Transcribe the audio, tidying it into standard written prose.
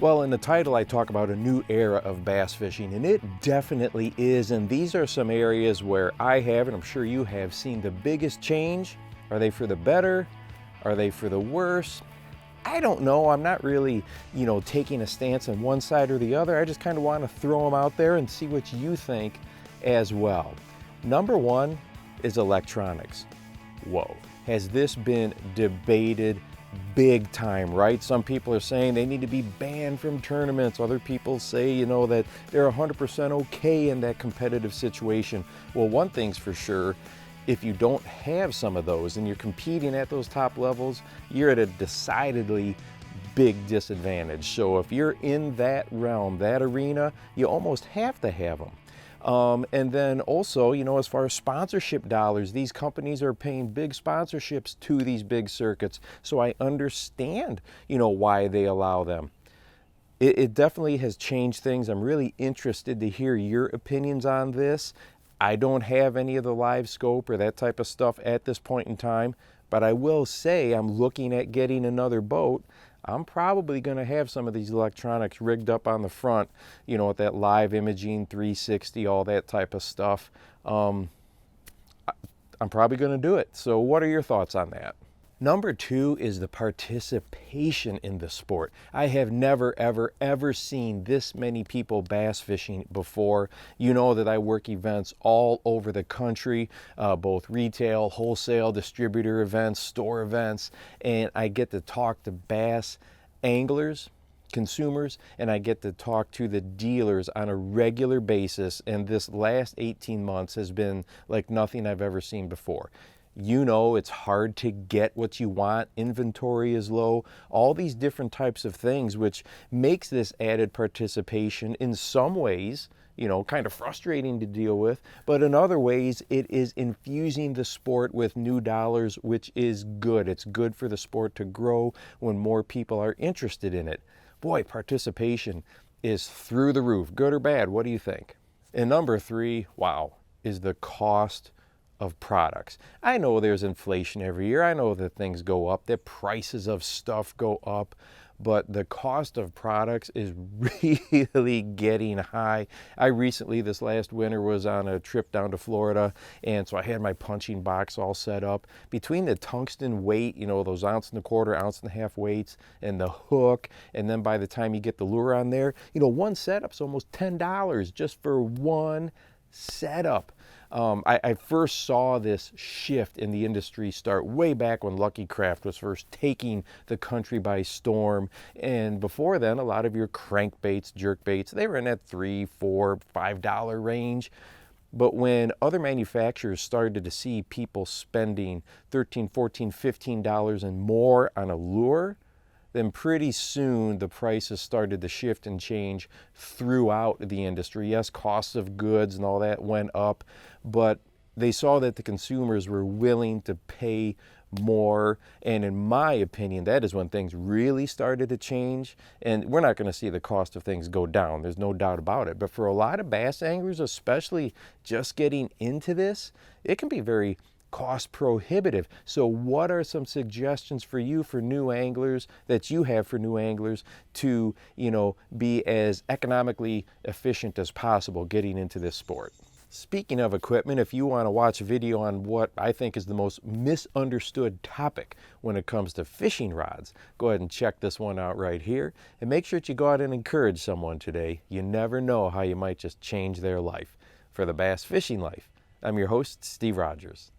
Well, in the title, I talk about a new era of bass fishing, and it definitely is. And these are some areas where I have, and I'm sure you have, seen the biggest change. Are they for the better? Are they for the worse? I don't know. I'm not really, taking a stance on one side or the other. I just kind of want to throw them out there and see what you think as well. Number one is electronics. Whoa. Has this been debated big time, right? Some people are saying they need to be banned from tournaments. Other people say, that they're 100% okay in that competitive situation. Well, one thing's for sure, if you don't have some of those and you're competing at those top levels, you're at a decidedly big disadvantage. So if you're in that realm, that arena, you almost have to have them. And then also, as far as sponsorship dollars, these companies are paying big sponsorships to these big circuits. So I understand, why they allow them. It definitely has changed things. I'm really interested to hear your opinions on this. I don't have any of the live scope or that type of stuff at this point in time, but I will say I'm looking at getting another boat. I'm probably going to have some of these electronics rigged up on the front, with that live imaging, 360, all that type of stuff. I'm probably going to do it. So what are your thoughts on that? Number two is the participation in the sport. I have never, ever, ever seen this many people bass fishing before. You know that I work events all over the country, both retail, wholesale, distributor events, store events, and I get to talk to bass anglers, consumers, and I get to talk to the dealers on a regular basis, and this last 18 months has been like nothing I've ever seen before. It's hard to get what you want, inventory is low, all these different types of things, which makes this added participation in some ways, kind of frustrating to deal with, but in other ways, it is infusing the sport with new dollars, which is good. It's good for the sport to grow when more people are interested in it. Boy, participation is through the roof. Good or bad, what do you think? And number three, wow, is the cost of products. I know there's inflation every year. I know that things go up, that prices of stuff go up, but the cost of products is really getting high. I recently, this last winter, was on a trip down to Florida, and so I had my punching box all set up. Between the tungsten weight, those 1.25 ounce, 1.5 weights, and the hook, and then by the time you get the lure on there, one setup's almost $10 just for one setup. I first saw this shift in the industry start way back when Lucky Craft was first taking the country by storm. And before then, a lot of your crankbaits, jerkbaits, they were in that $3, $4, $5 range. But when other manufacturers started to see people spending $13, $14, $15 and more on a lure, then pretty soon the prices started to shift and change throughout the industry. Yes, costs of goods and all that went up, but they saw that the consumers were willing to pay more. And in my opinion, that is when things really started to change. And we're not going to see the cost of things go down. There's no doubt about it. But for a lot of bass anglers, especially just getting into this, it can be very cost prohibitive. So what are some suggestions for you for new anglers that you have for new anglers to, be as economically efficient as possible getting into this sport? Speaking of equipment, if you want to watch a video on what I think is the most misunderstood topic when it comes to fishing rods, go ahead and check this one out right here. And make sure that you go out and encourage someone today. You never know how you might just change their life. For the Bass Fishing Life, I'm your host, Steve Rogers.